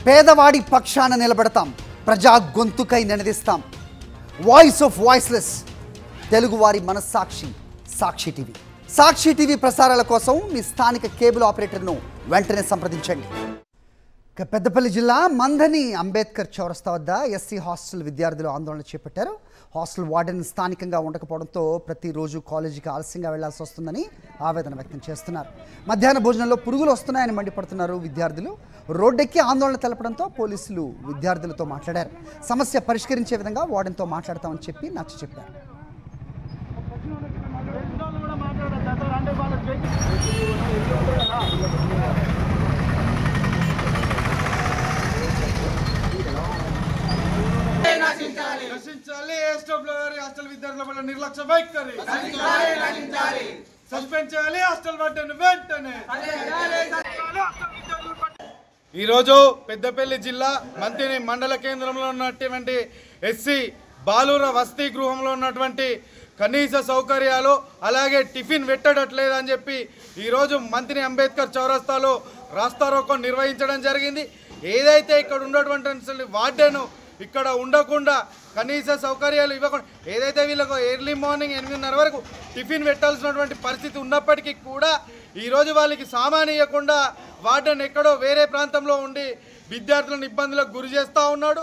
పేదవాడి పక్షాన నిలబడతాం, ప్రజా గొంతుకై నినదిస్తాం. వాయిస్ ఆఫ్ వాయిస్లెస్, తెలుగువారి మనస్సాక్షి సాక్షి టీవీ. సాక్షి టీవీ ప్రసారాల కోసం మీ స్థానిక కేబుల్ ఆపరేటర్ను వెంటనే సంప్రదించండి. పెద్దపల్లి జిల్లా మంథని అంబేద్కర్ చౌరస్తా వద్ద ఎస్సీ హాస్టల్ విద్యార్థులు ఆందోళన చేపట్టారు. హాస్టల్ వార్డెన్ స్థానికంగా ఉండకపోవడంతో ప్రతిరోజు కాలేజీకి ఆలస్యంగా వెళ్లాల్సి వస్తుందని ఆవేదన వ్యక్తం చేస్తున్నారు. మధ్యాహ్న భోజనంలో పురుగులు వస్తున్నాయని మండిపడుతున్నారు విద్యార్థులు. రోడ్డెక్కి ఆందోళన తెలపడంతో పోలీసులు విద్యార్థులతో మాట్లాడారు. సమస్య పరిష్కరించే విధంగా వార్డెన్తో మాట్లాడతామని చెప్పి నచ్చ చెప్పారు. హాస్టల్ విద్యార్థుల పట్ల నిర్లక్ష్య వైఖరి సస్పెండ్ చేయాలి. హాస్టల్ వార్డెన్ వెంటనే. ఈరోజు పెద్దపల్లి జిల్లా మంథని మండల కేంద్రంలో ఉన్నటువంటి ఎస్సీ బాలుర వసతి గృహంలో ఉన్నటువంటి కనీస సౌకర్యాలు అలాగే టిఫిన్ పెట్టడట్లేదని చెప్పి ఈరోజు మంథని అంబేద్కర్ చౌరస్తాలో రాస్తారోకో నిర్వహించడం జరిగింది. ఏదైతే ఇక్కడ ఉన్నటువంటి వార్డెను ఇక్కడ ఉండకుండా కనీస సౌకర్యాలు ఇవ్వకుండా ఏదైతే వీళ్ళకు ఎర్లీ మార్నింగ్ 8:30 వరకు టిఫిన్ పెట్టాల్సినటువంటి పరిస్థితి ఉన్నప్పటికీ కూడా ఈరోజు వాళ్ళకి సామాన్ ఇవ్వకుండా వార్డెన్ ఎక్కడో వేరే ప్రాంతంలో ఉండి విద్యార్థులను ఇబ్బందులకు గురి చేస్తూ ఉన్నాడు.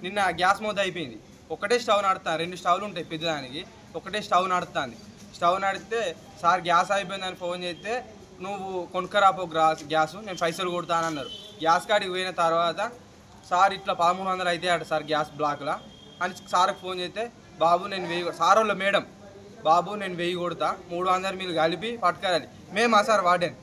నిన్న గ్యాస్ మూత అయిపోయింది. ఒకటే స్టవ్ నడుస్తాను, 2 స్టవ్లు ఉంటాయి పెద్దదానికి, ఒకటే స్టవ్ నడుస్తుంది. స్టవ్ నడిస్తే సార్ గ్యాస్ అయిపోయిందని ఫోన్ చేస్తే నువ్వు కొనుక్కరాపో గ్యాస్, నేను పైసలు కొడతానన్నారు. గ్యాస్ కాడికి పోయిన తర్వాత సార్ ఇట్లా 1300 అయితే అట సార్ గ్యాస్ బ్లాక్లా అని సార్కి ఫోన్ చేస్తే బాబు నేను 1000 సార్ వాళ్ళ మేడం బాబు నేను 1000 కొడతా, 300 మీరు కలిపి పట్టుకెళ్ళాలి. మేమా సార్ వార్డెన్